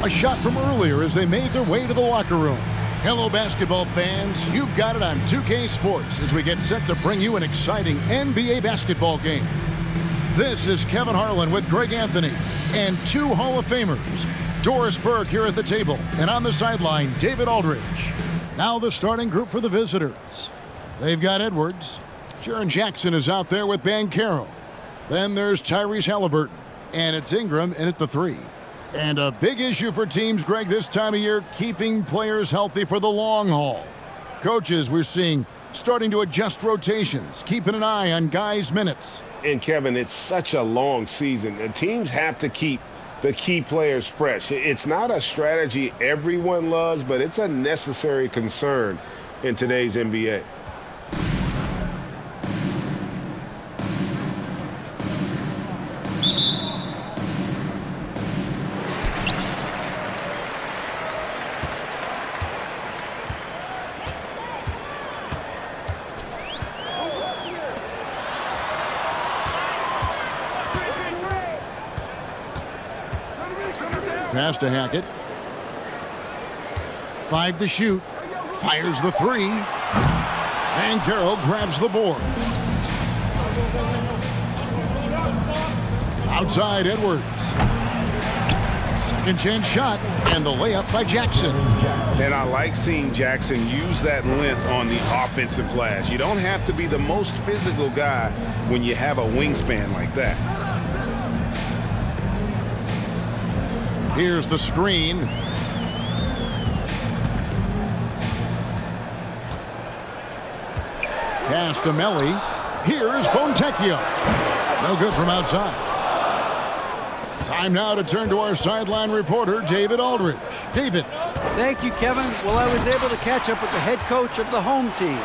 A shot from earlier as they made their way to the locker room. Hello, basketball fans. You've got it on 2K Sports as we get set to bring you an exciting NBA basketball game. This is Kevin Harlan with Greg Anthony and two Hall of Famers. Doris Burke here at the table, and on the sideline, David Aldridge. Now the starting group for the visitors. They've got Edwards. Jaren Jackson is out there with Banchero. Then there's Tyrese Halliburton, and it's Ingram in at the 3. And a big issue for teams, Greg, this time of year, keeping players healthy for the long haul. Coaches, we're seeing, starting to adjust rotations, keeping an eye on guys' minutes. And, Kevin, it's such a long season. And teams have to keep the key players fresh. It's not a strategy everyone loves, but it's a necessary concern in today's NBA. Pass to Hackett. 5 to shoot. Fires the 3. And Carroll grabs the board. Outside Edwards. Second chance shot. And the layup by Jackson. And I like seeing Jackson use that length on the offensive glass. You don't have to be the most physical guy when you have a wingspan like that. Here's the screen. Pass to Melli. Here's Fontecchio. No good from outside. Time now to turn to our sideline reporter, David Aldridge. David. Thank you, Kevin. Well, I was able to catch up with the head coach of the home team.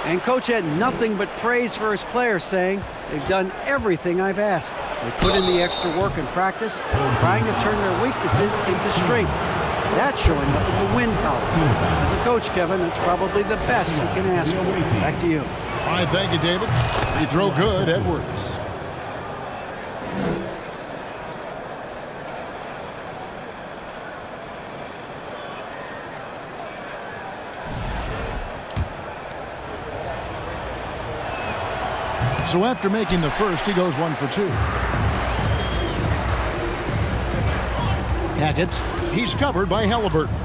And Coach had nothing but praise for his players, saying, they've done everything I've asked. They put in the extra work in practice, trying to turn their weaknesses into strengths. That's showing up in the win column. As a coach, Kevin, it's probably the best we can ask for. Back to you. All right, thank you, David. Free throw good, Edwards. So after making the first, he goes 1 for 2. Hackett, he's covered by Halliburton.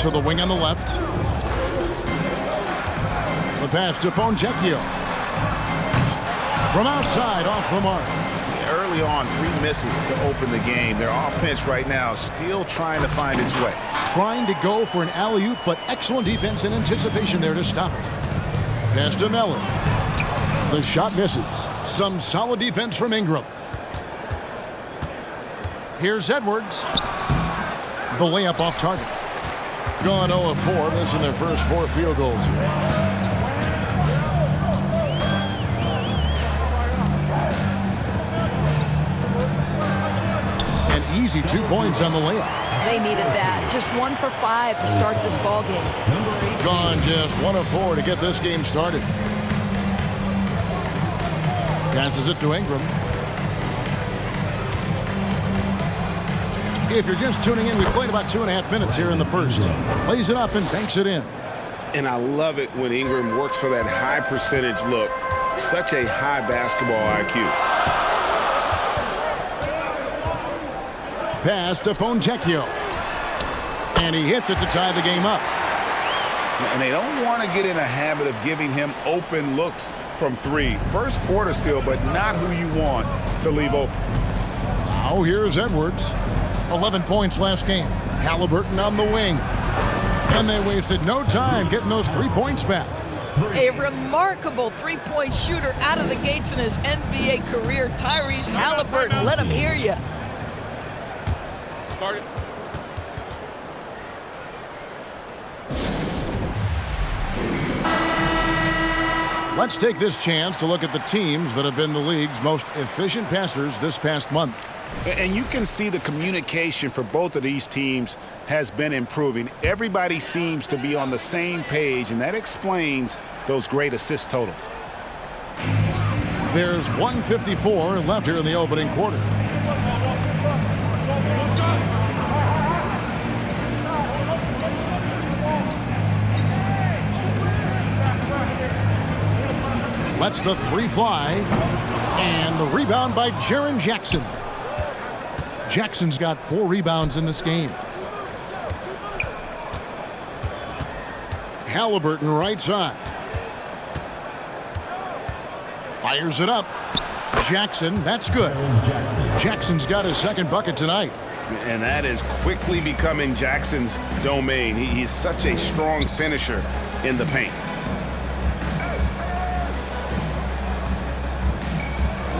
To the wing on the left. The pass to Fontecchio. From outside, off the mark. Early on, 3 misses to open the game. Their offense right now is still trying to find its way. Trying to go for an alley-oop, but excellent defense and anticipation there to stop it. Pass to Melli. The shot misses. Some solid defense from Ingram. Here's Edwards. The layup off target. Gone 0 of 4, missing their first 4 field goals here. An easy 2 points on the layup. They needed that. Just 1 for 5 to start this ball game. Gone just 1 of 4 to get this game started. Passes it to Ingram. If you're just tuning in, we've played about 2.5 minutes here in the first. Lays it up and banks it in. And I love it when Ingram works for that high percentage look. Such a high basketball IQ. Pass to Fontecchio. And he hits it to tie the game up. And they don't want to get in a habit of giving him open looks from 3. First quarter still, but not who you want to leave open. Now here's Edwards. 11 points last game. Halliburton on the wing. And they wasted no time getting those 3 points back. A remarkable three-point shooter out of the gates in his NBA career, Tyrese Halliburton. Let him hear you. Started. Let's take this chance to look at the teams that have been the league's most efficient passers this past month. And you can see the communication for both of these teams has been improving. Everybody seems to be on the same page, and that explains those great assist totals. There's 1:54 left here in the opening quarter. Lets the three fly. And the rebound by Jaren Jackson. Jackson's got 4 rebounds in this game. Halliburton right side. Fires it up. Jackson, that's good. Jackson's got his second bucket tonight. And that is quickly becoming Jackson's domain. He's such a strong finisher in the paint.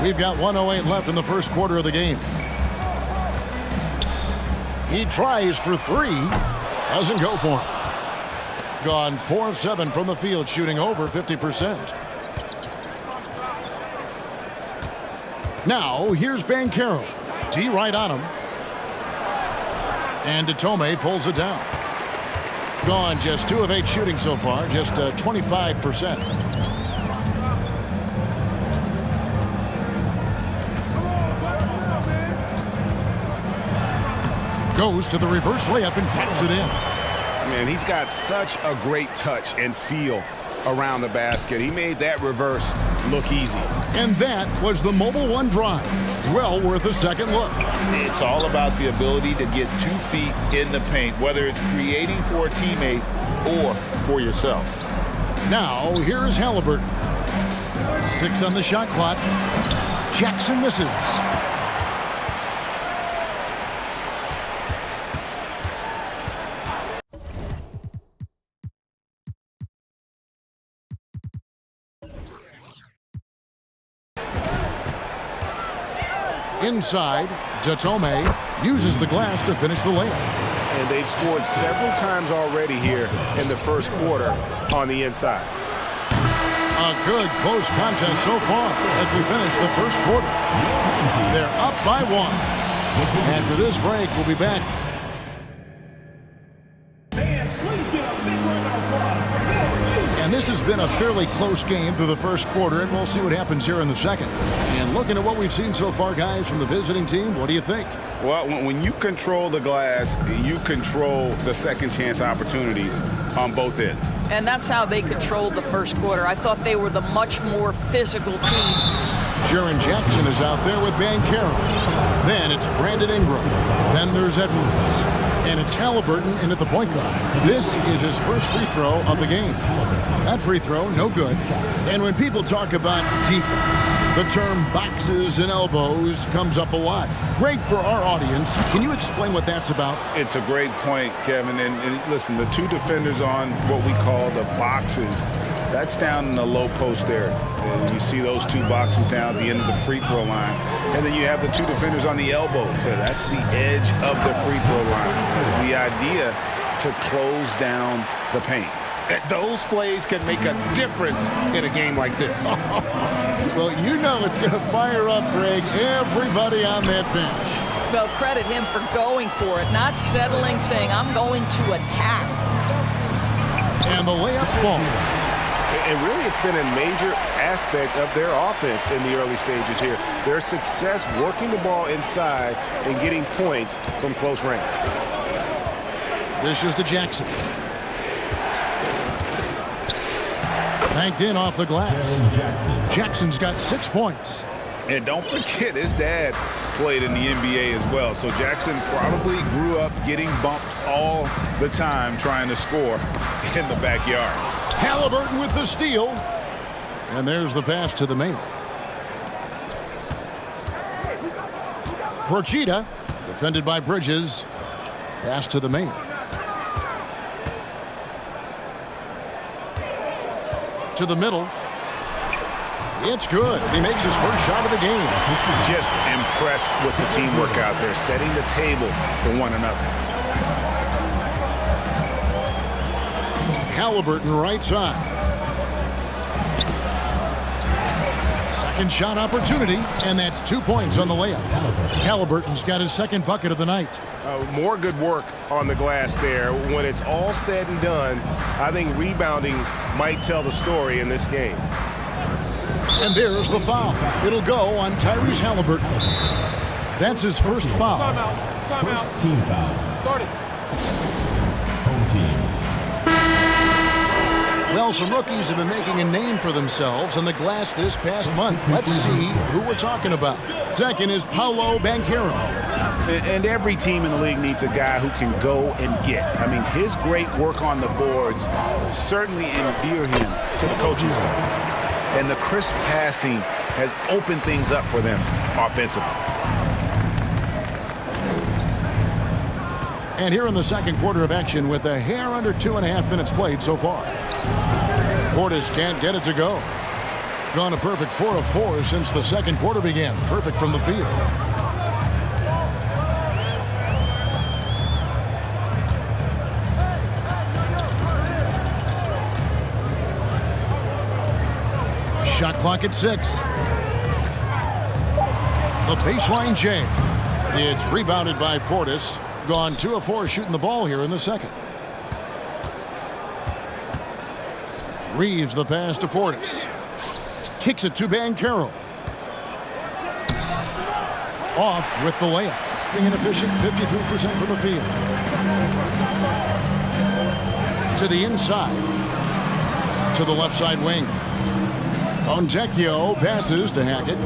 We've got 1:08 left in the first quarter of the game. He tries for 3. Doesn't go for him. Gone 4 of 7 from the field, shooting over 50%. Now, here's Banchero. D right on him. And Datome pulls it down. Gone just 2 of 8 shooting so far, just 25%. Goes to the reverse layup and taps it in. Man, he's got such a great touch and feel around the basket. He made that reverse look easy. And that was the Mobile One drive. Well worth a second look. It's all about the ability to get 2 feet in the paint, whether it's creating for a teammate or for yourself. Now, here is Halliburton. 6 on the shot clock. Jackson misses. Inside, Datome uses the glass to finish the layup. And they've scored several times already here in the first quarter on the inside. A good close contest so far as we finish the first quarter. They're up by 1. After this break, we'll be back. And this has been a fairly close game through the first quarter, and we'll see what happens here in the second. And looking at what we've seen so far, guys, from the visiting team, what do you think? Well, when you control the glass, you control the second chance opportunities on both ends. And that's how they controlled the first quarter. I thought they were the much more physical team. Jaren Jackson is out there with Banchero. Then it's Brandon Ingram. Then there's Edwards. And it's Halliburton in at the point guard. This is his first free throw of the game. That free throw, no good. And when people talk about defense, the term boxes and elbows comes up a lot. Great for our audience. Can you explain what that's about? It's a great point, Kevin. And listen, the 2 defenders on what we call the boxes, that's down in the low post area. And you see those 2 boxes down at the end of the free throw line. And then you have the 2 defenders on the elbows. So that's the edge of the free throw line. The idea to close down the paint. Those plays can make a difference in a game like this. Well, you know it's going to fire up, Greg, everybody on that bench. Well, credit him for going for it, not settling, saying, I'm going to attack. And the layup falls. And really, it's been a major aspect of their offense in the early stages here. Their success working the ball inside and getting points from close range. This is to Jackson. Banked in off the glass. Jackson's got 6 points. And don't forget, his dad played in the NBA as well. So Jackson probably grew up getting bumped all the time trying to score in the backyard. Halliburton with the steal. And there's the pass to the main. Procida, defended by Bridges. Pass to the main. To the middle. It's good. He makes his first shot of the game. Just impressed with the teamwork out there, setting the table for one another. Halliburton right side. Second shot opportunity, and that's 2 points on the layup. Halliburton's got his second bucket of the night. More good work on the glass there. When it's all said and done, I think rebounding might tell the story in this game. And there's the foul. It'll go on Tyrese Halliburton. That's his first foul. Timeout. Team foul. Start it. Home team. Well, some rookies have been making a name for themselves on the glass this past month. Let's see who we're talking about. Second is Paolo Banchero. And every team in the league needs a guy who can go and get. I mean, his great work on the boards certainly endear him to the coaching staff. And the crisp passing has opened things up for them offensively. And here in the second quarter of action with a hair under 2.5 minutes played so far. Portis can't get it to go. Gone a perfect 4 of 4 since the second quarter began. Perfect from the field. Shot clock at 6. The baseline J. It's rebounded by Portis. Gone 2 of 4 shooting the ball here in the second. Reeves the pass to Portis. Kicks it to Banchero. Off with the layup. Being an efficient 53% from the field. To the inside. To the left side wing. Fontecchio passes to Hackett.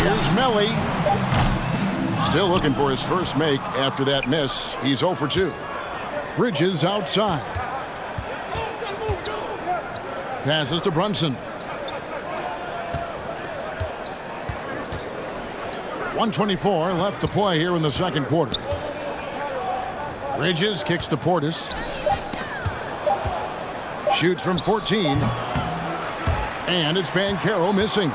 Here's Melly. Still looking for his first make after that miss. He's 0 for 2. Bridges outside. Passes to Brunson. 1:24 left to play here in the second quarter. Bridges kicks to Portis. Shoots from 14. And it's Banchero missing.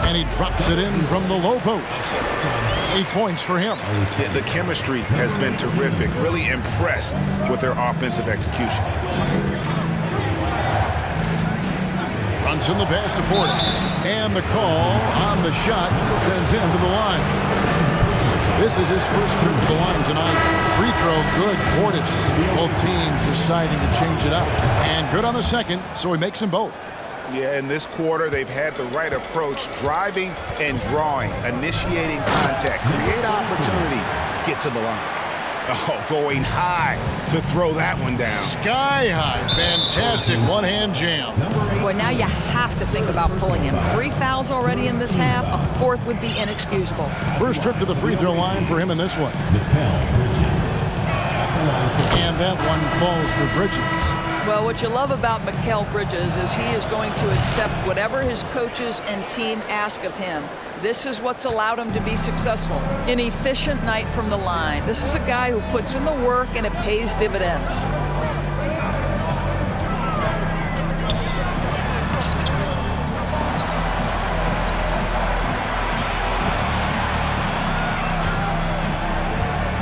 And he drops it in from the low post. 8 points for him. The chemistry has been terrific. Really impressed with their offensive execution. Runs in the pass to Portis. And the call on the shot sends him to the line. This is his first trip to the line tonight. Free throw, good. Portis. Both teams deciding to change it up. And good on the second, so he makes them both. Yeah, in this quarter, they've had the right approach, driving and drawing, initiating contact, create opportunities, get to the line. Oh, going high to throw that one down. Sky high. Fantastic one-hand jam. Boy, now you have to think about pulling him. 3 fouls already in this half. A 4th would be inexcusable. First trip to the free throw line for him in this one. And that one falls for Bridges. Well, what you love about Mikal Bridges is he is going to accept whatever his coaches and team ask of him. This is what's allowed him to be successful. An efficient night from the line. This is a guy who puts in the work and it pays dividends.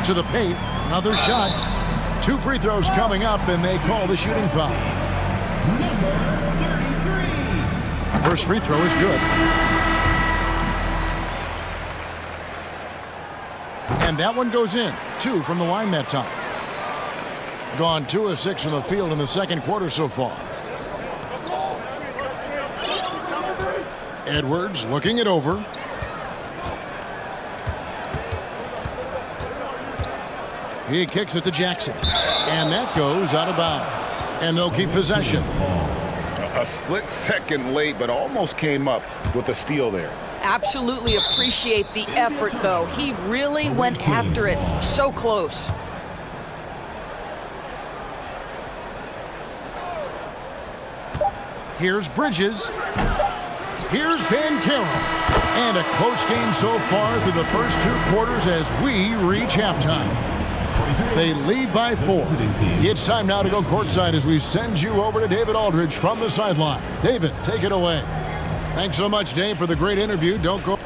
To the paint, another shot. 2 free throws coming up, and they call the shooting foul. Number 33. First free throw is good. And that one goes in. 2 from the line that time. Gone 2 of 6 from the field in the second quarter so far. Edwards looking it over. He kicks it to Jackson. And that goes out of bounds. And they'll keep possession. A split second late, but almost came up with a steal there. Absolutely appreciate the effort, though. He really went after it. So close. Here's Bridges. Here's Banchero. And a close game so far through the first 2 quarters as we reach halftime. They lead by 4. It's time now to go courtside as we send you over to David Aldridge from the sideline. David, take it away. Thanks so much, Dave, for the great interview. Don't go.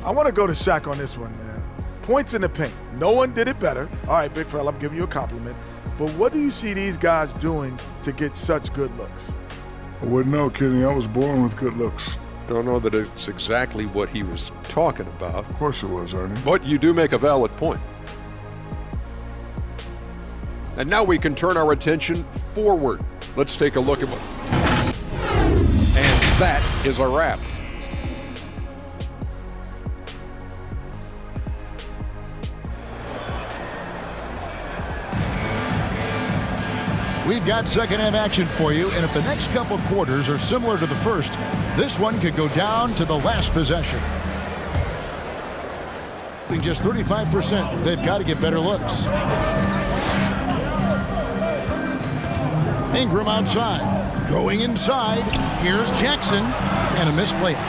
I want to go to Shaq on this one, man. Points in the paint. No one did it better. All right, big fella, I'm giving you a compliment. But what do you see these guys doing to get such good looks? I wouldn't know, Kenny. I was born with good looks. Don't know that it's exactly what he was talking about. Of course it was, Ernie. But you do make a valid point. And now we can turn our attention forward. Let's take a look at what... And that is a wrap. We've got second half action for you, and if the next couple quarters are similar to the first, this one could go down to the last possession. In just 35%, they've got to get better looks. Ingram outside, going inside. Here's Jackson, and a missed layup.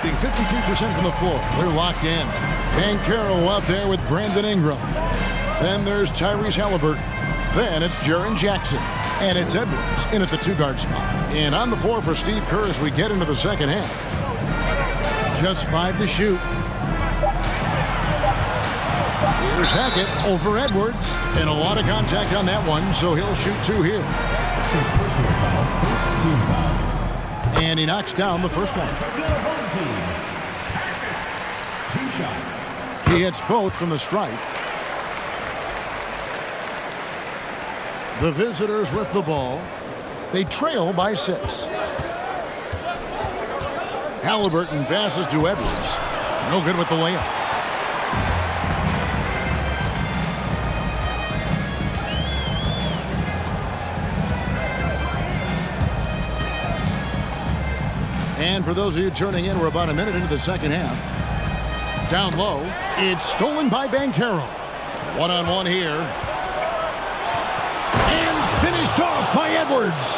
Being 53% from the floor, they're locked in. Banchero out there with Brandon Ingram. Then there's Tyrese Halliburton. Then it's Jaren Jackson. And it's Edwards in at the two-guard spot. And on the floor for Steve Kerr as we get into the second half. Just 5 to shoot. Here's Hackett over Edwards. And a lot of contact on that one, so he'll shoot 2 here. And he knocks down the first one. 2 shots. He hits both from the stripe. The visitors with the ball. They trail by 6. Halliburton passes to Edwards. No good with the layup. And for those of you turning in, we're about a minute into the second half. Down low, it's stolen by Banchero. One-on-one here. Finished off by Edwards.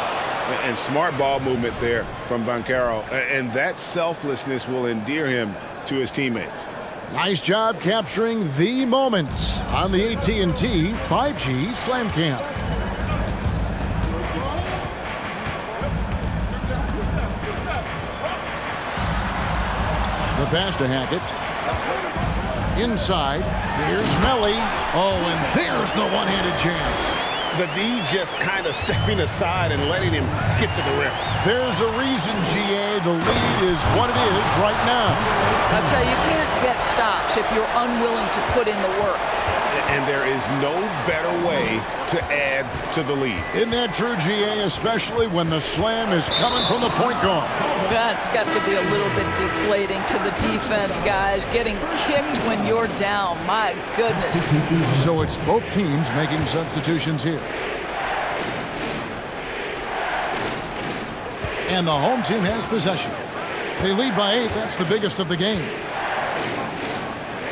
And smart ball movement there from Banchero. And that selflessness will endear him to his teammates. Nice job capturing the moments on the AT&T 5G Slam Cam. The pass to Hackett. Inside. Here's Melly. Oh, and there's the one-handed jam. The D just kind of stepping aside and letting him get to the rim. There's a reason, GA, the lead is what it is right now. I'll tell you, you can't get stops if you're unwilling to put in the work. And there is no better way to add to the lead. Isn't that true, GA, especially when the slam is coming from the point guard? That's got to be a little bit deflating to the defense, guys. Getting kicked when you're down. My goodness. So it's both teams making substitutions here. And the home team has possession. They lead by 8. That's the biggest of the game.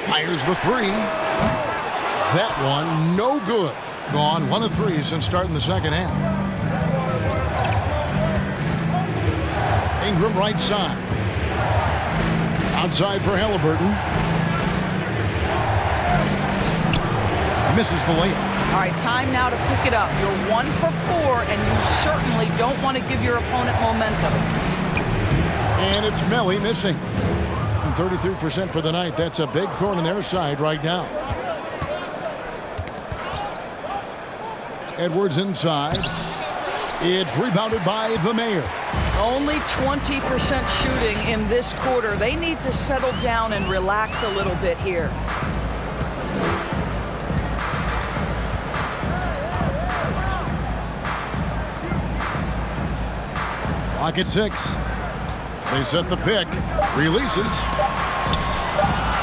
Fires the 3. That one, no good. Gone 1 of 3 since starting the second half. Ingram right side. Outside for Halliburton. Misses the layup. All right, time now to pick it up. You're 1 for 4, and you certainly don't want to give your opponent momentum. And it's Melly missing. And 33% for the night. That's a big thorn in their side right now. Edwards inside. It's rebounded by the Mayor. Only 20% shooting in this quarter. They need to settle down and relax a little bit here. Clock at 6. They set the pick. Releases.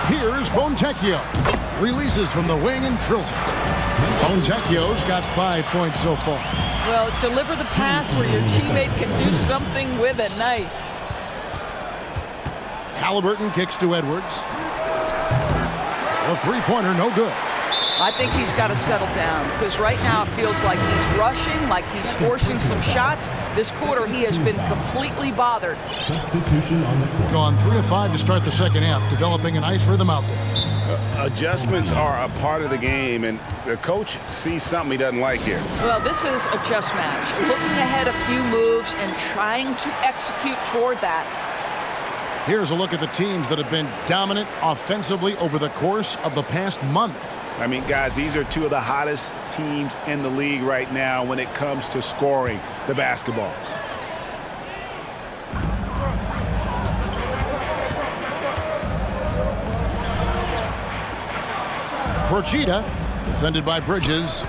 Here's Fontecchio. Releases from the wing and drills it. Fontecchio's got 5 points so far. Well, deliver the pass where your teammate can do something with it. Nice. Halliburton kicks to Edwards. A three-pointer, no good. I think he's got to settle down because right now it feels like he's rushing, like he's forcing some shots. This quarter he has been completely bothered. Substitution on the court. Gone 3 of 5 to start the second half, developing a nice rhythm out there. Adjustments are a part of the game, and the coach sees something he doesn't like here. Well, this is a chess match. Looking ahead a few moves and trying to execute toward that. Here's a look at the teams that have been dominant offensively over the course of the past month. I mean, guys, these are two of the hottest teams in the league right now when it comes to scoring the basketball. Procida, defended by Bridges.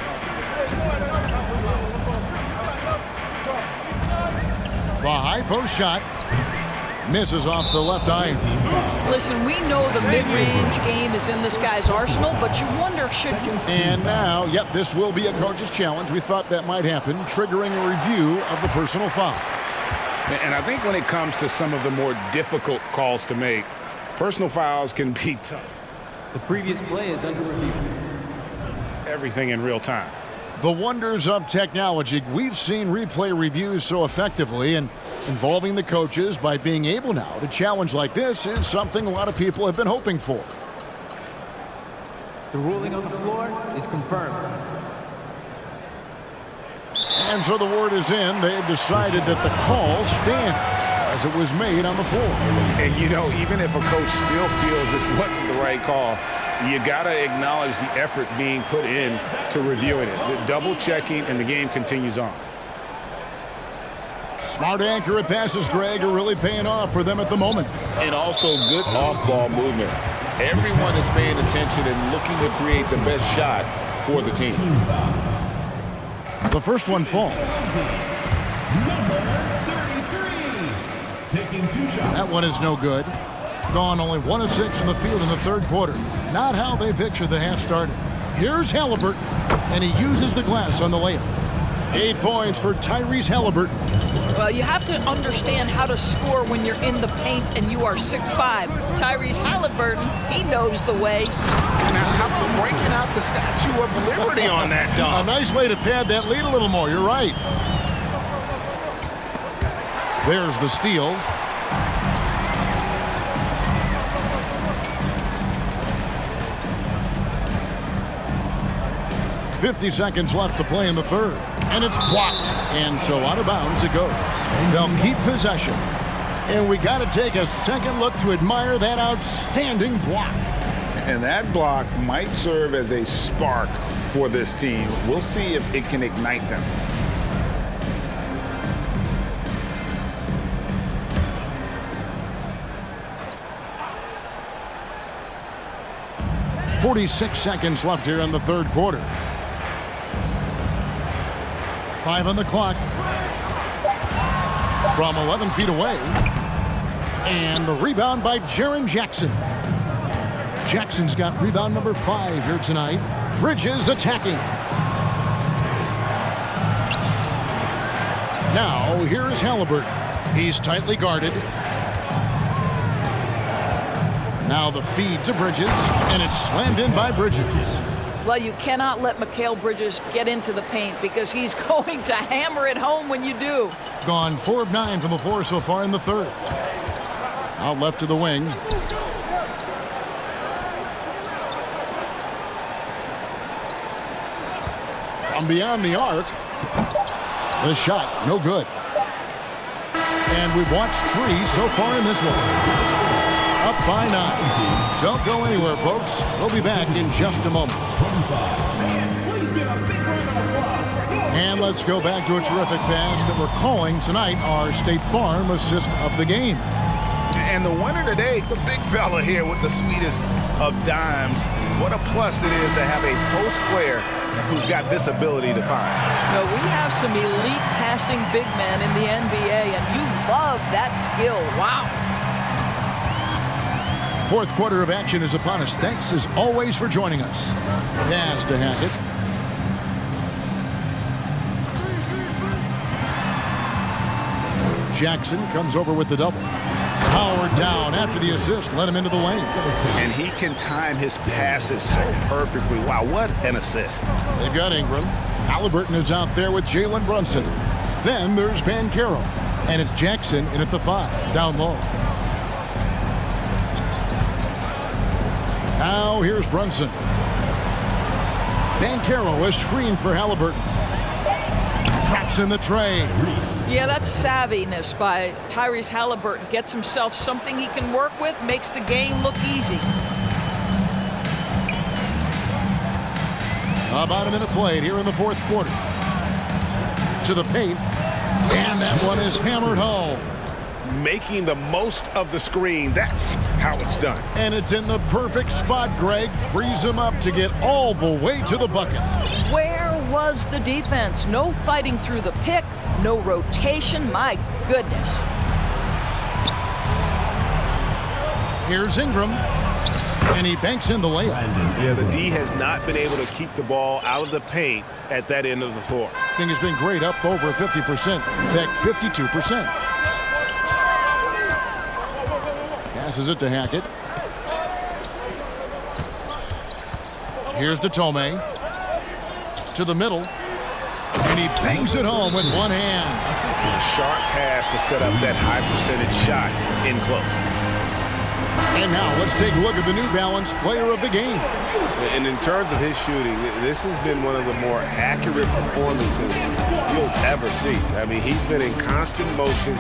The high post shot misses off the left eye. Listen, we know the mid-range game is in this guy's arsenal, but you wonder, should he? And now, yep, this will be a coach's challenge. We thought that might happen, triggering a review of the personal foul. And I think when it comes to some of the more difficult calls to make, personal fouls can be tough. The previous play is under review. Everything in real time. The wonders of technology. We've seen replay reviews so effectively, and involving the coaches by being able now to challenge like this is something a lot of people have been hoping for. The ruling on the floor is confirmed. And so the word is in. They've decided that the call stands as it was made on the floor. And, you know, even if a coach still feels this wasn't the right call, you got to acknowledge the effort being put in to reviewing it. The double checking, and the game continues on. Smart accurate passes, Greg, are really paying off for them at the moment. And also good off-ball movement. Everyone is paying attention and looking to create the best shot for the team. The first one falls. Number 33. Taking 2 shots. That one is no good. Gone only 1 of 6 in the field in the third quarter. Not how they pictured the half started. Here's Halliburton, and he uses the glass on the layup. 8 points for Tyrese Halliburton. Well, you have to understand how to score when you're in the paint and you are 6'5". Tyrese Halliburton, he knows the way. Now, how about breaking out the Statue of Liberty on that dunk? A nice way to pad that lead a little more. You're right. There's the steal. .50 seconds left to play in the third. And it's blocked. And so out of bounds it goes. They'll keep possession. And we got to take a second look to admire that outstanding block. And that block might serve as a spark for this team. We'll see if it can ignite them. .46 seconds left here in the third quarter. 5 on the clock. From 11 feet away. And the rebound by Jaren Jackson. Jackson's got rebound number 5 here tonight. Bridges attacking. Now, here is Halliburton. He's tightly guarded. Now the feed to Bridges, and it's slammed in by Bridges. Well, you cannot let Mikal Bridges get into the paint because he's going to hammer it home when you do. Gone 4 of 9 from the floor so far in the third. Out left to the wing. From beyond the arc. The shot, no good. And we've watched 3 so far in this one. Up by 9. Don't go anywhere, folks. We'll be back in just a moment. And let's go back to a terrific pass that we're calling tonight our State Farm assist of the game. And the winner today, the big fella here with the sweetest of dimes. What a plus it is to have a post player who's got this ability to find. You know, we have some elite passing big men in the NBA, and you love that skill. Wow. Fourth quarter of action is upon us. Thanks, as always, for joining us. Pass to Hackett. Jackson comes over with the double. Howard down after the assist. Let him into the lane. And he can time his passes so perfectly. Wow, what an assist. They've got Ingram. Halliburton is out there with Jalen Brunson. Then there's Banchero. And it's Jackson in at the 5, down low. Now here's Brunson. Banchero is screened for Halliburton. Traps in the tray. Yeah, that's savviness by Tyrese Halliburton. Gets himself something he can work with, makes the game look easy. About a minute played here in the fourth quarter. To the paint. And that one is hammered home. Making the most of the screen. That's how it's done. And it's in the perfect spot, Greg. Frees him up to get all the way to the bucket. Where was the defense? No fighting through the pick, no rotation. My goodness. Here's Ingram. And he banks in the layup. Yeah, the D has not been able to keep the ball out of the paint at that end of the floor. Thing has been great, up over 50%. In fact, 52%. Passes it to Hackett. Here's Datome. To the middle. And he bangs it home with one hand. A sharp pass to set up that high percentage shot in close. And now let's take a look at the New Balance player of the game. And in terms of his shooting, this has been one of the more accurate performances you'll ever see. I mean, he's been in constant motion,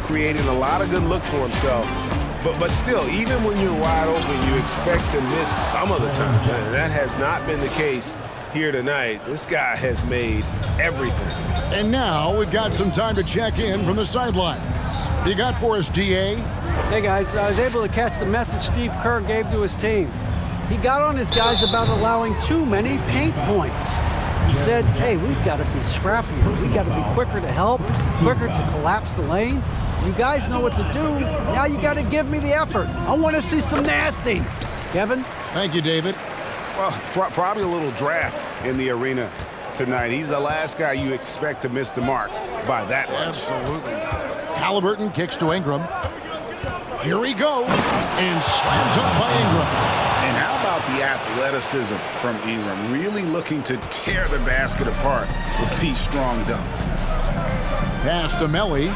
creating a lot of good looks for himself. But still, even when you're wide open, you expect to miss some of the time. And that has not been the case here tonight. This guy has made everything. And now we've got some time to check in from the sidelines. You got for us, DA? Hey guys, I was able to catch the message Steve Kerr gave to his team. He got on his guys about allowing too many paint points. He said, hey, we've got to be scrappier. We've got to be quicker to help, quicker to collapse the lane. You guys know what to do. Now you got to give me the effort. I want to see some nasty. Kevin? Thank you, David. Well, probably a little draft in the arena tonight. He's the last guy you expect to miss the mark by that much. Absolutely. Halliburton kicks to Ingram. Here he goes, and slammed up by Ingram. And how about the athleticism from Ingram? Really looking to tear the basket apart with these strong dunks. Pass to Melly.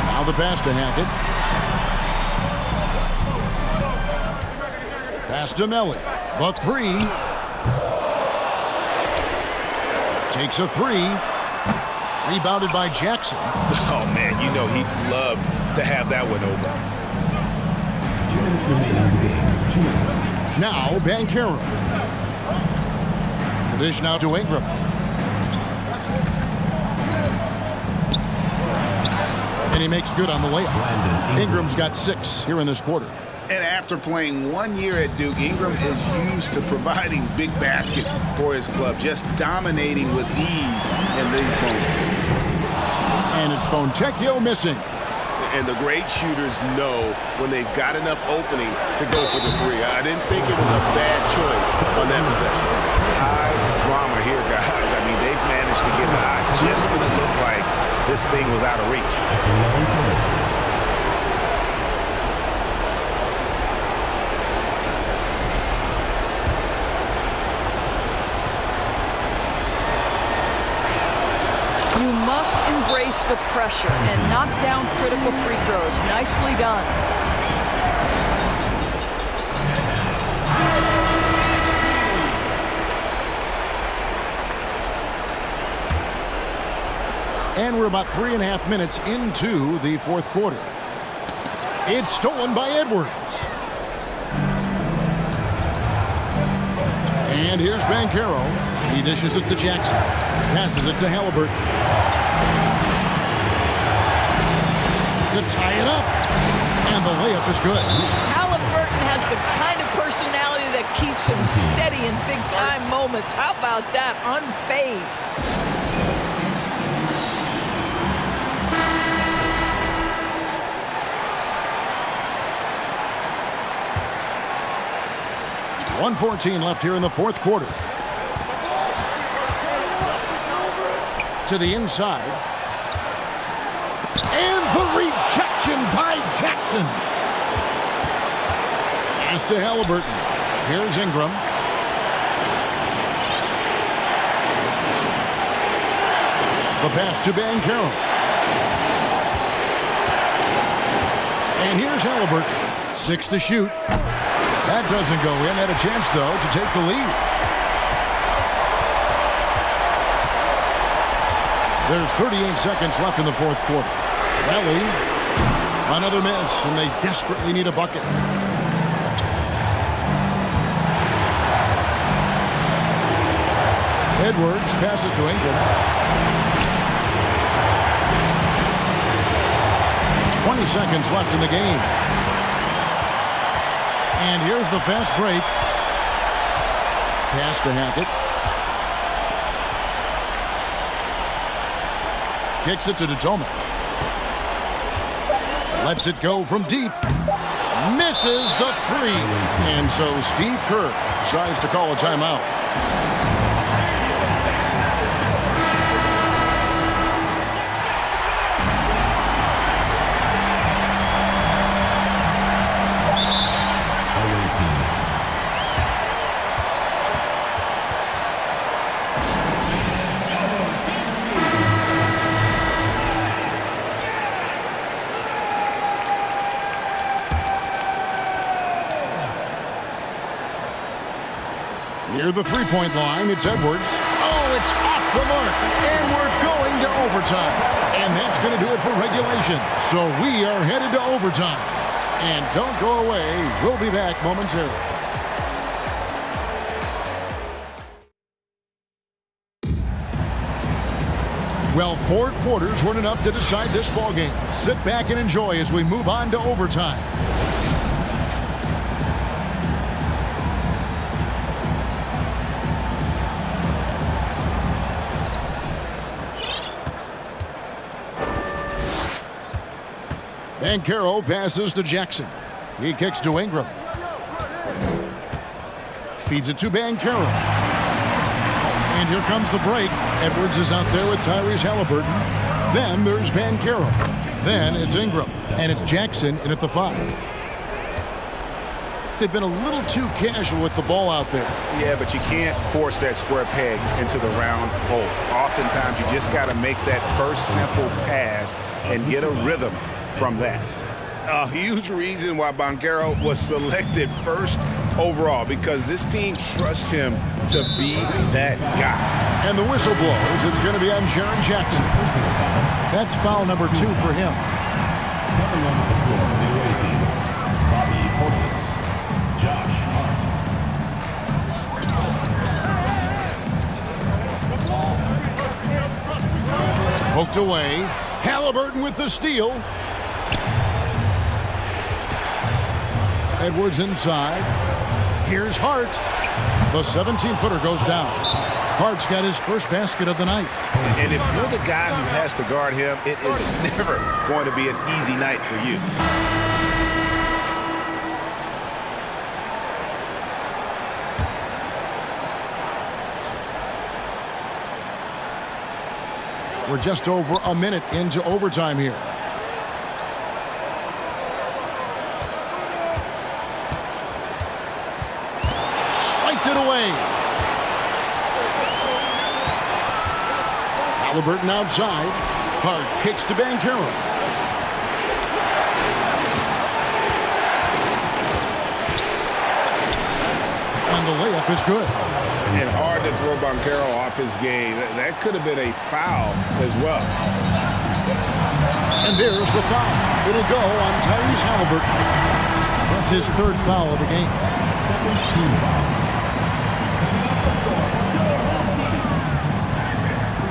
Now the pass to Hackett. Pass to Melly. The three. Takes a three. Rebounded by Jackson. Oh, man, you know he'd love to have that one over. 2 minutes remaining in the game. 2 minutes. Now, Banchero. The dish now to Ingram. And he makes good on the layup. Ingram's got 6 here in this quarter. And after playing 1 year at Duke, Ingram is used to providing big baskets for his club, just dominating with ease in these moments. And it's Fontecchio missing. And the great shooters know when they've got enough opening to go for the three. I didn't think it was a bad choice on that possession. High drama here, guys. I mean, they've managed to get hot just when it looked like this thing was out of reach. Embrace the pressure and knock down critical free throws. Nicely done. And we're about 3.5 minutes into the fourth quarter. It's stolen by Edwards. And here's Banchero. He dishes it to Jackson. Passes it to Halliburton. To tie it up. And the layup is good. Halliburton has the kind of personality that keeps him steady in big-time moments. How about that? Unfazed. .114 left here in the fourth quarter. To the inside. And the rejection by Jackson. Pass to Halliburton. Here's Ingram. The pass to Banchero. And here's Halliburton. 6 to shoot. That doesn't go in. Had a chance, though, to take the lead. There's 38 seconds left in the fourth quarter. Ellie, another miss, and they desperately need a bucket. Edwards passes to Ingram. 20 seconds left in the game. And here's the fast break. Pass to Hackett. Kicks it to Dotoma. Lets it go from deep. Misses the three. And so Steve Kerr decides to call a timeout. Near the three-point line, it's Edwards. Oh, it's off the mark, and we're going to overtime. And that's going to do it for regulation. So we are headed to overtime. And don't go away. We'll be back momentarily. Well, 4 quarters weren't enough to decide this ballgame. Sit back and enjoy as we move on to overtime. Banchero passes to Jackson. He kicks to Ingram. Feeds it to Banchero. And here comes the break. Edwards is out there with Tyrese Halliburton. Then there's Banchero. Then it's Ingram. And it's Jackson in at the 5. They've been a little too casual with the ball out there. Yeah, but you can't force that square peg into the round hole. Oftentimes, you just got to make that first simple pass and get a rhythm from that. A huge reason why Banchero was selected first overall, because this team trusts him to be that guy. And the whistle blows. It's going to be on Jaren Jackson. That's foul number 2 for him. Coming on the floor for the away team, Bobby Portis, Josh Hart. Poked away. Halliburton with the steal. Edwards inside. Here's Hart. The 17-footer goes down. Hart's got his first basket of the night. And if you're the guy who has to guard him, it is never going to be an easy night for you. We're just over a minute into overtime here. It away. Halliburton outside. Hart kicks to Banchero. And the layup is good. And hard to throw Banchero off his game. That could have been a foul as well. And there's the foul. It'll go on Tyrese Halliburton. That's his 3rd foul of the game. Second team foul.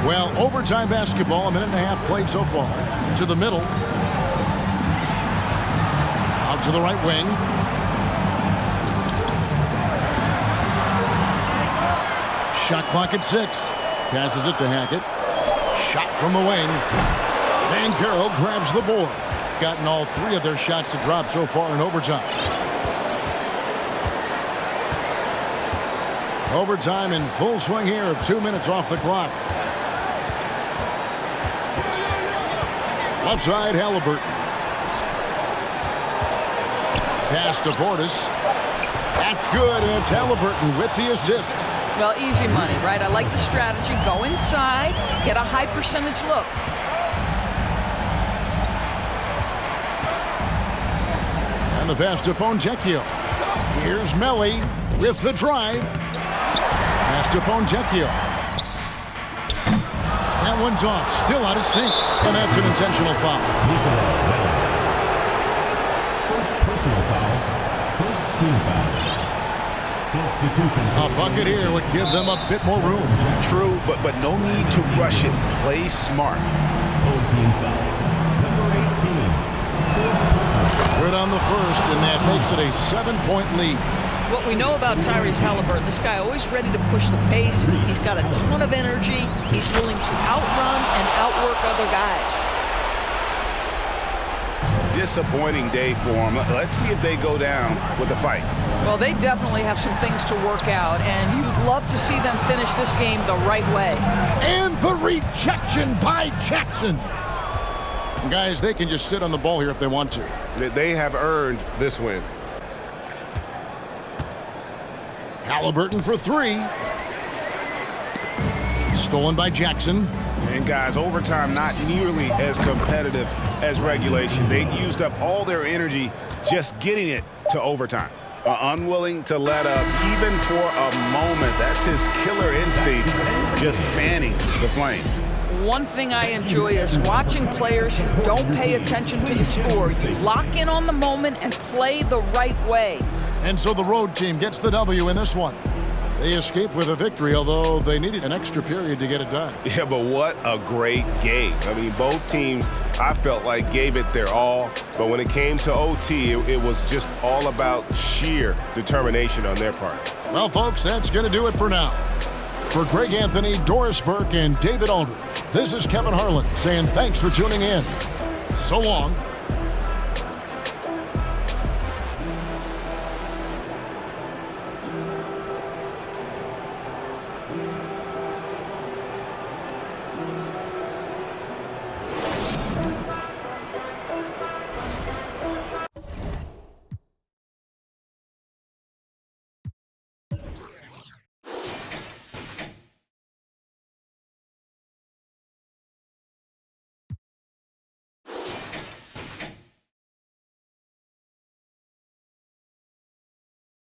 Well, overtime basketball, a minute and a half played so far. To the middle. Out to the right wing. Shot clock at 6. Passes it to Hackett. Shot from the wing. Banchero grabs the board. Gotten all 3 of their shots to drop so far in overtime. Overtime in full swing here. 2 minutes off the clock. Left side, Halliburton. Pass to Portis. That's good, and it's Halliburton with the assist. Well, easy money, right? I like the strategy. Go inside, get a high percentage look. And the pass to Fontecchio. Here's Melly with the drive. Pass to Fonjecchio. That one's off, still out of sync, and that's an intentional foul. First personal foul, first team foul. Substitution. A bucket here would give them a bit more room. True, but no need to rush it. Play smart. Home team foul. Number 18. Good on the first, and that makes it a 7-point lead. What we know about Tyrese Halliburton, this guy always ready to push the pace. He's got a ton of energy. He's willing to outrun and outwork other guys. Disappointing day for them. Let's see if they go down with a fight. Well, they definitely have some things to work out, and you'd love to see them finish this game the right way. And the rejection by Jackson. And guys, they can just sit on the ball here if they want to. They have earned this win. Halliburton for three. Stolen by Jackson. And guys, overtime not nearly as competitive as regulation. They used up all their energy just getting it to overtime. Unwilling to let up even for a moment. That's his killer instinct, just fanning the flame. One thing I enjoy is watching players who don't pay attention to the score. You lock in on the moment and play the right way. And so the road team gets the W in this one. They escape with a victory, although they needed an extra period to get it done. Yeah, but what a great game. I mean, both teams, I felt like, gave it their all. But when it came to OT, it was just all about sheer determination on their part. Well, folks, that's going to do it for now. For Greg Anthony, Doris Burke, and David Aldridge, this is Kevin Harlan saying thanks for tuning in. So long.